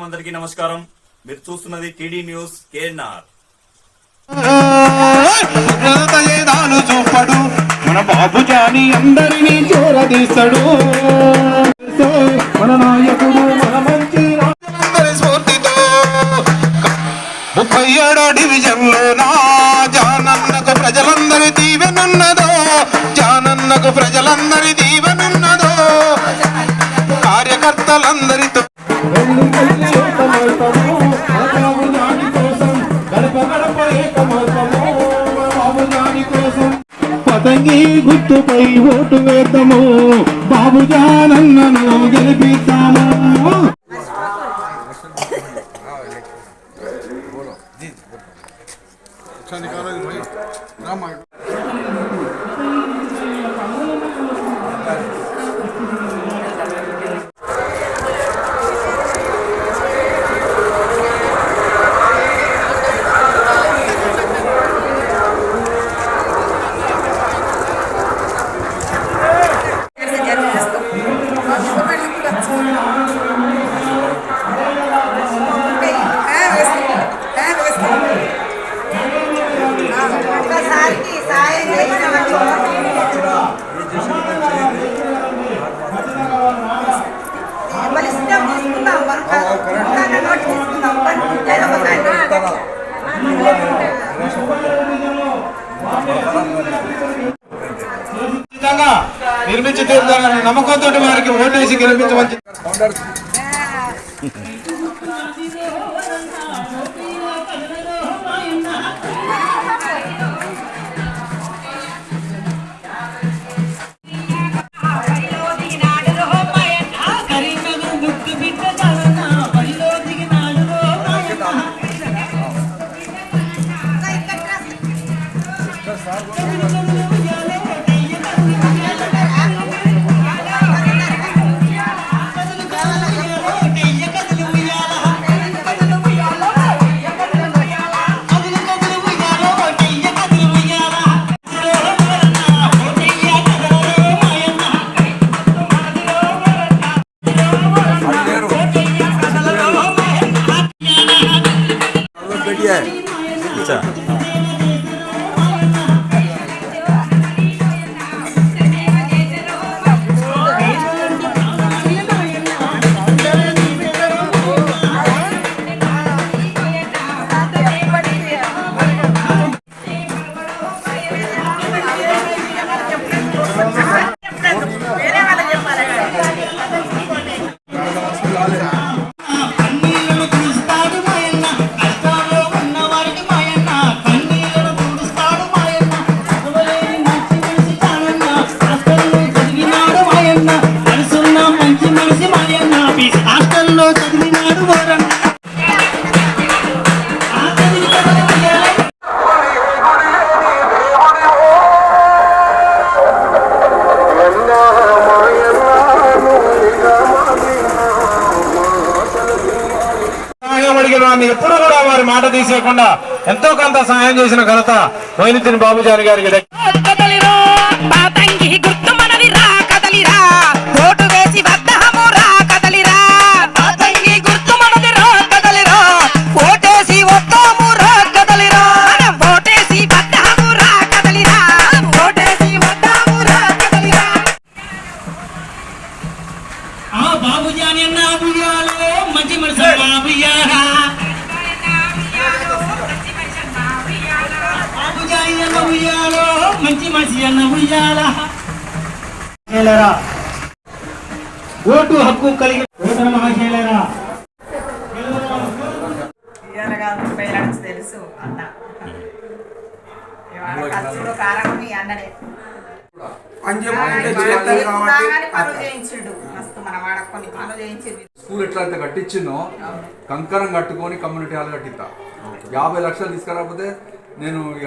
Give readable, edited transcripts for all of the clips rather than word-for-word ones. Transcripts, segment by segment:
స్వాగతం, అందరికీ నమస్కారం. మీరు చూస్తున్నది టీడీ న్యూస్ కేఎన్ఆర్. చూపడు మన బాబు జాని అందరినీ చేరదీస్తాడు. మన నాయకుడు మన మంచి అందరి స్ఫూర్తితో 37వ డివిజన్లో నా జానన్నకు ప్రజలందరి దీవెనున్నదో, జానన్నకు ప్రజలందరి దీవెనున్నదో, కార్యకర్తలందరితో పతంగి గుర్తుపై ఓటు వేద్దాము, బాబు జానన్నను గెలిపిద్దాము. నిర్మించి తీరుతానని నమ్మకంతో వారికి ఓటేసి గెలిపించవచ్చు. ఎప్పుడు కూడా వారి మాట తీసేయకుండా ఎంతో కొంత సహాయం చేసిన ఘనత మొయినుద్దీన్ బాబుజాని గారికి. బాబుజాని అన్న మంచి మనిషి మంచి మనిషి అన్న ఉయ్యాల. ఓటు హక్కు కలిగి మహాశైలరా తెలుసు అన్న కారణం అన్నడే స్కూల్ ఎట్లా అయితే కట్టించినో కంకరం కట్టుకొని కమ్యూనిటీ హాల్ కట్టిస్తా. 50 లక్షలు తీసుకురాకపోతే నేను ఇక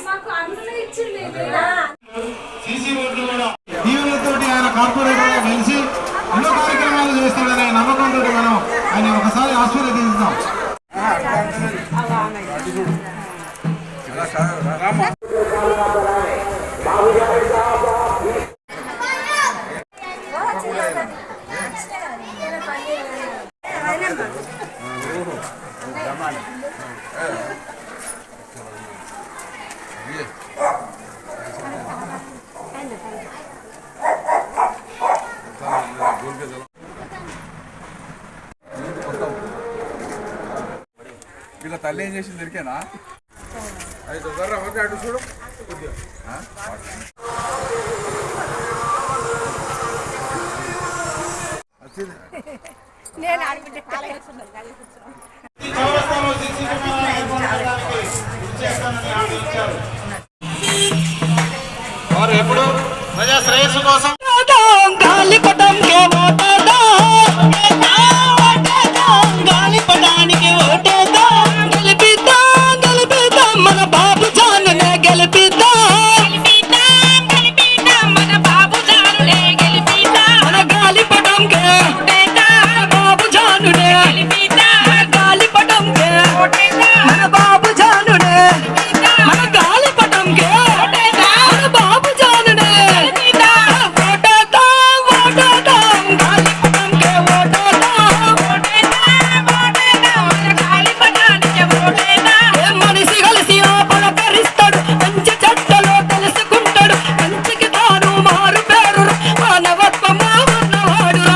మాకు అందులో ఇచ్చింది సీసీ రోడ్లు కూడా దీవులతోటి ఆయన కార్పొరేటర్గా కలిసి ఎన్నో కార్యక్రమాలు చేస్తాడనే నమ్మకంతో మనం ఆయన ఒకసారి ఆశీర్వదిస్తాం. వీళ్ళ తల్లి ఏం చేసింది దొరికేనా అయితే ఓకే అటు చూడు నేను వారు ఎప్పుడు ప్రజా శ్రేయస్సు కోసం గాలిపటానికి ఓటేద్దాం, గెలిపిద్దాం గెలిపిద్దాం మన బాబు జానునే గెలిపిద్దాం, మన బాబు జానునే గెలిపిద్దాం, మన గాలిపటంకే ఓటేద్దాం, బాబు జానునే గెలిపిద్దాం, గాలిపటంకే ఓటేద్దాం, మన బాబు జానునే మన గాలిపటంకే ఓటేద్దాం, మన బాబు జానునే గెలిపిద్దాం, ఓటేద్దాం ఓటేద్దాం గాలిపటంకే ఓటేద్దాం. మనిషి కలిసి పలకరిస్తాడు, మంచి చెడ్డలో తెలుసుకుంటాడు, మంచికి తాను మారు పేరు మానవత్వము ఉన్నవాడు.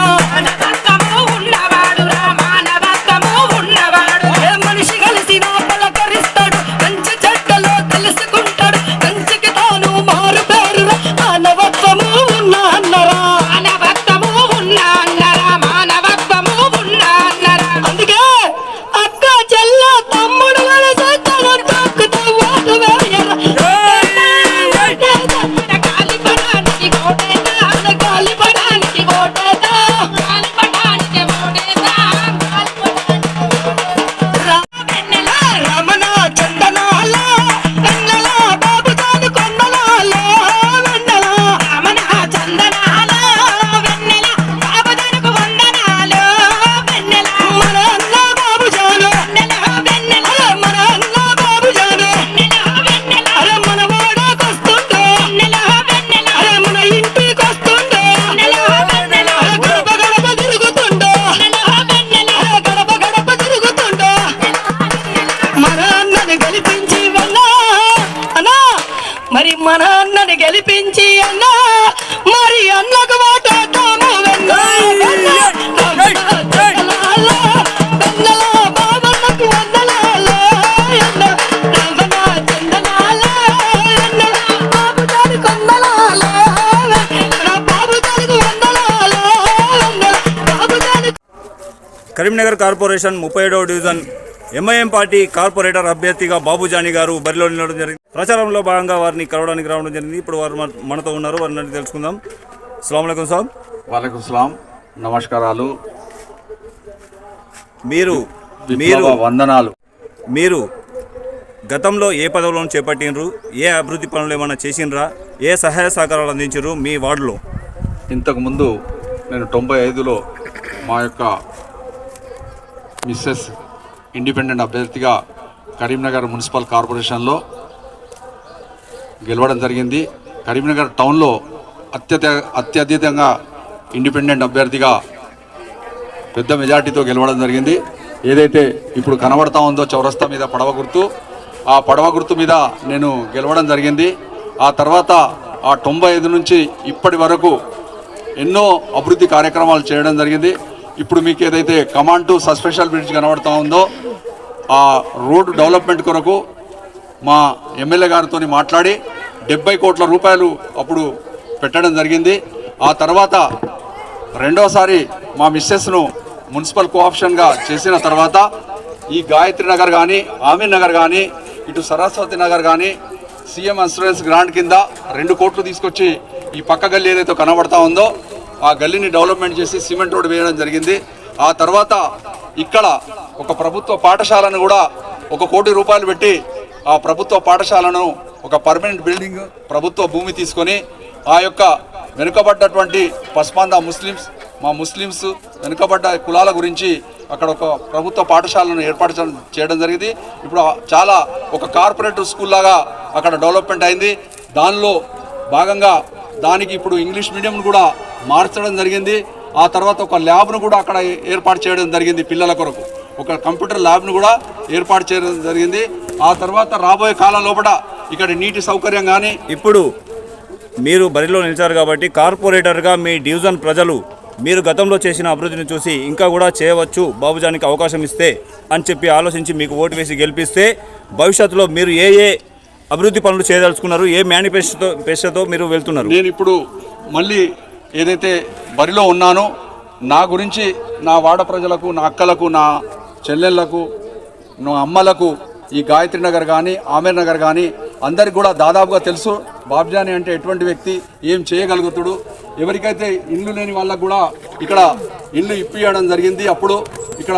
మనిషి కలిసి పలకరిస్తాడు, మంచి చెడ్డలో తెలుసుకుంటాడు, మంచికి తాను మారు పేరు మానవత్వము ఉన్న అన్నరా. అందుకే అక్క చెల్ల తమ్ముడు కలిసి తన తొక్కుతూ ఓటు వేయరా. గాలిపటానికి ఓటేద్దాం, గాలిపటానికి ఓటేద్దాం, రమణ చందనాల వెన్నెల బాబు జాను కొండలాల వెన్నెల, రమణ చందనాల వెన్నెల బాబు జానుకు వందనాలు వెన్నెల, మన అన్న బాబు జాను వెన్నెల, మన అన్న బాబు జాను వెన్నెల, అరే మన వాడకొస్తుండే అరే మన ఇంటికొస్తుండే అరే గడప గడప తిరుగుతుండే అరే గడప గడప తిరుగుతుండే మన అన్నని గెలిపించి వన్నా అన్నా, మరి మన అన్నని గెలిపించి అన్నా, మరి అన్నకు ఓటేద్దాము వెన్నా. బాబన్నకు వందనాలు అన్న, రమణ చందనాల అన్న, బాబు జాని కొందనాలు అన్న, బాబు జానికి వందనాలు అన్న, బాబు జాని. కరీంనగర్ కార్పొరేషన్ 37వ డివిజన్ ఎంఐఎం పార్టీ కార్పొరేటర్ అభ్యర్థిగా బాబుజానీ గారు బరిలో నిలవడం జరిగింది. ప్రచారంలో భాగంగా వారిని కలవడానికి రావడం జరిగింది. ఇప్పుడు వారు మనతో ఉన్నారు, వారిని తెలుసుకుందాం. అస్సలాము అలైకుం సాబ్. వాలేకుం సలాం, నమస్కారాలు, మీరు వందనాలు. మీరు గతంలో ఏ పదవులను చేపట్టినరు, ఏ అభివృద్ధి పనులు ఏమైనా చేసినరా, ఏ సహాయ సహకారాలు అందించారు మీ వార్డులో? ఇంతకుముందు నేను 95లో మా యొక్క మిస్సెస్ ఇండిపెండెంట్ అభ్యర్థిగా కరీంనగర్ మున్సిపల్ కార్పొరేషన్లో గెలవడం జరిగింది. కరీంనగర్ టౌన్లో అత్యధికంగా ఇండిపెండెంట్ అభ్యర్థిగా పెద్ద మెజార్టీతో గెలవడం జరిగింది. ఏదైతే ఇప్పుడు కనబడతా ఉందో చౌరస్తా మీద పడవ గుర్తు, ఆ పడవ గుర్తు మీద నేను గెలవడం జరిగింది. ఆ తర్వాత ఆ 95 నుంచి ఇప్పటి వరకు ఎన్నో అభివృద్ధి కార్యక్రమాలు చేయడం జరిగింది. ఇప్పుడు మీకు ఏదైతే కమాండ్ టు సస్పెషల్ బ్రిడ్జ్ కనబడతా ఉందో ఆ రోడ్డు డెవలప్మెంట్ కొరకు మా ఎమ్మెల్యే గారితో మాట్లాడి 70 కోట్ల రూపాయలు అప్పుడు పెట్టడం జరిగింది. ఆ తర్వాత రెండోసారి మా మిస్సెస్ను మున్సిపల్ కోఆప్షన్గా చేసిన తర్వాత ఈ గాయత్రి నగర్ కానీ, ఆమీన్ నగర్ కానీ, ఇటు సరస్వతి నగర్ కానీ సీఎం ఇన్సూరెన్స్ గ్రాంట్ కింద 2 కోట్లు తీసుకొచ్చి ఈ పక్క గల్లీ ఏదైతే కనబడతా ఉందో ఆ గల్లీని డెవలప్మెంట్ చేసి సిమెంట్ రోడ్ వేయడం జరిగింది. ఆ తర్వాత ఇక్కడ ఒక ప్రభుత్వ పాఠశాలను కూడా 1 కోటి రూపాయలు పెట్టి ఆ ప్రభుత్వ పాఠశాలను ఒక పర్మనెంట్ బిల్డింగ్ ప్రభుత్వ భూమి తీసుకొని ఆ యొక్క వెనుకబడ్డటువంటి పస్మాందా ముస్లిమ్స్ వెనుకబడ్డ కులాల గురించి అక్కడ ఒక ప్రభుత్వ పాఠశాలను ఏర్పాటు చేయడం జరిగింది. ఇప్పుడు చాలా ఒక కార్పొరేట్ స్కూల్ లాగా అక్కడ డెవలప్మెంట్ అయింది. దానిలో భాగంగా దానికి ఇప్పుడు ఇంగ్లీష్ మీడియం కూడా మార్చడం జరిగింది. ఆ తర్వాత ఒక ల్యాబ్ను కూడా అక్కడ ఏర్పాటు చేయడం జరిగింది. పిల్లల కొరకు ఒక కంప్యూటర్ ల్యాబ్ను కూడా ఏర్పాటు చేయడం జరిగింది. ఆ తర్వాత రాబోయే కాలం లోపల ఇక్కడ నీటి సౌకర్యం కానీ ఇప్పుడు మీరు బరిలో నిలిచారు కాబట్టి కార్పొరేటర్గా మీ డివిజన్ ప్రజలు మీరు గతంలో చేసిన అభివృద్ధిని చూసి ఇంకా కూడా చేయవచ్చు బాబుజానికి అవకాశం ఇస్తే అని చెప్పి ఆలోచించి మీకు ఓటు వేసి గెలిపిస్తే భవిష్యత్తులో మీరు ఏ అభివృద్ధి పనులు చేయదలుచుకున్నారు, ఏ మేనిఫెస్టోతో మీరు వెళ్తున్నారు? నేను ఇప్పుడు మళ్ళీ ఏదైతే బరిలో ఉన్నానో నా గురించి నా వాడ ప్రజలకు, నా అక్కలకు, నా చెల్లెళ్లకు, నా అమ్మలకు ఈ గాయత్రి నగర్ కానీ ఆమేర్ నగర్ కానీ అందరికి కూడా దాదాపుగా తెలుసు బాబ్జాని అంటే ఎటువంటి వ్యక్తి, ఏం చేయగలుగుతాడు. ఎవరికైతే ఇల్లు లేని వాళ్ళకు కూడా ఇక్కడ ఇల్లు ఇప్పియడం జరిగింది. అప్పుడు ఇక్కడ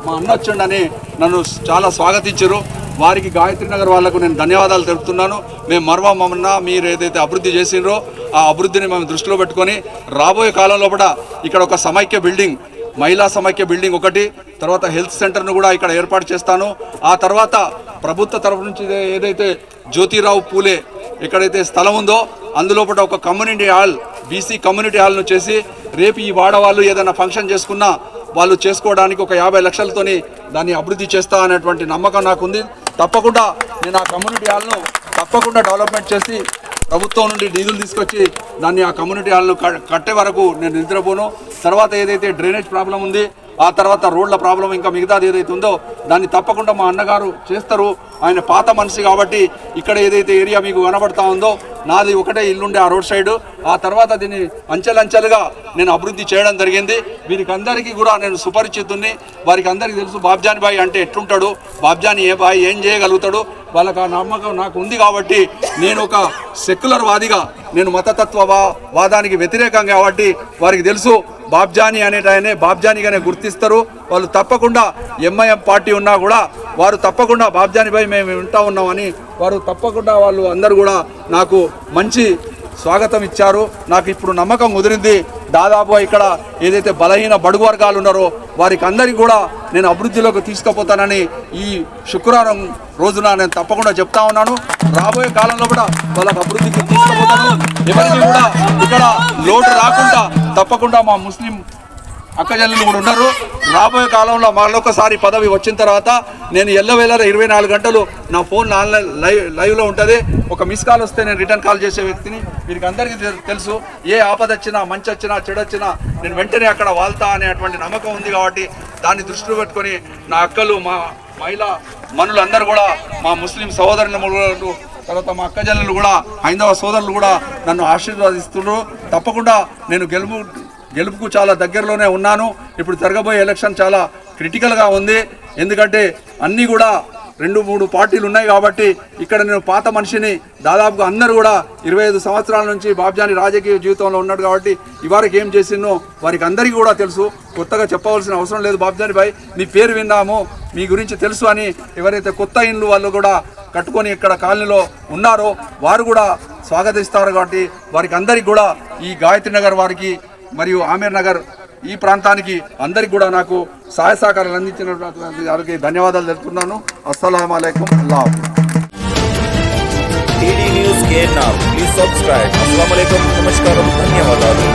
మా అన్న వచ్చిండని నన్ను చాలా స్వాగతించారు. వారికి గాయత్రి నగర్ వాళ్లకు నేను ధన్యవాదాలు తెలుపుతున్నాను. మేము మమ్మల్ని మీరు ఏదైతే అభివృద్ధి చేసినరో ఆ అభివృద్ధిని మేము దృష్టిలో పెట్టుకొని రాబోయే కాలం లోపల ఇక్కడ ఒక సమైక్య బిల్డింగ్, మహిళా సమైక్య బిల్డింగ్ ఒకటి, తర్వాత హెల్త్ సెంటర్ను కూడా ఇక్కడ ఏర్పాటు చేస్తాను. ఆ తర్వాత ప్రభుత్వ తరఫు నుంచి ఏదైతే జ్యోతిరావు పూలే ఎక్కడైతే స్థలం ఉందో అందులోపల ఒక కమ్యూనిటీ హాల్, బీసీ కమ్యూనిటీ హాల్ను చేసి రేపు ఈ వాడవాళ్ళు ఏదైనా ఫంక్షన్ చేసుకున్నా వాళ్ళు చేసుకోవడానికి ఒక 50 లక్షలతోని దాన్ని అభివృద్ధి చేస్తా అనేటువంటి నమ్మకం నాకుంది. తప్పకుండా నేను ఆ కమ్యూనిటీ హాల్ను తప్పకుండా డెవలప్మెంట్ చేసి ప్రభుత్వం నుండి నిధులు తీసుకొచ్చి దాన్ని ఆ కమ్యూనిటీ హాల్ను కట్టే వరకు నేను నిద్రపోను. తర్వాత ఏదైతే డ్రైనేజ్ ప్రాబ్లం ఉంది, ఆ తర్వాత రోడ్ల ప్రాబ్లం, ఇంకా మిగతాది ఏదైతే ఉందో దాన్ని తప్పకుండా మా అన్నగారు చేస్తారు. ఆయన పాత మనిషి కాబట్టి ఇక్కడ ఏదైతే ఏరియా మీకు కనబడతా ఉందో నాది ఒకటే ఇల్లుండే ఆ రోడ్ సైడ్. ఆ తర్వాత దీన్ని అంచెలంచెలుగా నేను అభివృద్ధి చేయడం జరిగింది. వీరికి అందరికీ కూడా నేను సుపరిచితుని. వారికి అందరికీ తెలుసు బాబ్జాని బాయ్ అంటే ఎట్లుంటాడు, బాబ్జాని బాయ్ ఏం చేయగలుగుతాడు. వాళ్ళకి ఆ నమ్మకం నాకు ఉంది కాబట్టి నేను ఒక సెక్యులర్ వాదిగా, నేను వాదానికి వ్యతిరేకం కాబట్టి వారికి తెలుసు బాబ్జాని అనేటాయనే బాబ్జానిగానే గుర్తిస్తారు. వాళ్ళు తప్పకుండా ఎంఐఎం పార్టీ ఉన్నా కూడా వారు తప్పకుండా బాబ్జాని భాయ్ మేము వింటా ఉన్నామని వారు తప్పకుండా వాళ్ళు అందరూ కూడా నాకు మంచి స్వాగతం ఇచ్చారు. నాకు ఇప్పుడు నమ్మకం కుదిరింది. దాదాపు ఇక్కడ ఏదైతే బలహీన బడుగు వర్గాలు ఉన్నారో వారికి అందరికీ కూడా నేను అభివృద్ధిలోకి తీసుకుపోతానని ఈ శుక్రవారం రోజున నేను తప్పకుండా చెప్తా ఉన్నాను. రాబోయే కాలంలో కూడా వాళ్ళకి అభివృద్ధికి తీసుకుపోతాను. ఎవరికి కూడా ఇక్కడ లోటు రాకుండా తప్పకుండా మా ముస్లిం అక్కజల్లు కూడా ఉన్నారు. రాబోయే కాలంలో మరొకసారి పదవి వచ్చిన తర్వాత నేను ఎల్లవేళ 24 గంటలు నా ఫోన్ ఆన్లైన్ లైవ్లో ఉంటుంది. ఒక మిస్ కాల్ వస్తే నేను రిటర్న్ కాల్ చేసే వ్యక్తిని. వీరికి అందరికీ తెలుసు ఏ ఆపద వచ్చినా, మంచి వచ్చినా, చెడు వచ్చినా నేను వెంటనే అక్కడ వాళ్తా అనేటువంటి నమ్మకం ఉంది. కాబట్టి దాన్ని దృష్టిలో పెట్టుకొని నా అక్కలు, మా మహిళా మనులందరూ కూడా, మా ముస్లిం సహోదరులు, తర్వాత మా అక్కజల్లు కూడా, హైందవ సోదరులు కూడా నన్ను ఆశీర్వాదిస్తున్నారు. తప్పకుండా నేను గెలుపుకు చాలా దగ్గరలోనే ఉన్నాను. ఇప్పుడు జరగబోయే ఎలక్షన్ చాలా క్రిటికల్గా ఉంది. ఎందుకంటే అన్నీ కూడా 2-3 పార్టీలు ఉన్నాయి కాబట్టి ఇక్కడ నేను పాత మనిషిని. దాదాపుగా అందరూ కూడా 25 సంవత్సరాల నుంచి బాబ్జాని రాజకీయ జీవితంలో ఉన్నాడు కాబట్టి ఇవారికి ఏం చేసినో వారికి అందరికీ కూడా తెలుసు. కొత్తగా చెప్పవలసిన అవసరం లేదు. బాబ్జాని భాయ్ మీ పేరు విన్నాము, మీ గురించి తెలుసు అని ఎవరైతే కొత్త ఇండ్లు వాళ్ళు కూడా కట్టుకొని ఇక్కడ కాలనీలో ఉన్నారో వారు కూడా స్వాగతిస్తారు. కాబట్టి వారికి అందరికీ కూడా ఈ గాయత్రి నగర్ వారికి మరియు ఆమేర్ నగర్ ఈ ప్రాంతానికి అందరికి కూడా నాకు సహాయ సహకారాలు అందించినటువంటి వారికి ధన్యవాదాలు తెలుపుతున్నాను. అస్సలాము అలైకుం. అల్లాహ్ TD news KNR please subscribe. అస్సలాము అలైకుం, నమస్కారం, ధన్యవాదాలు.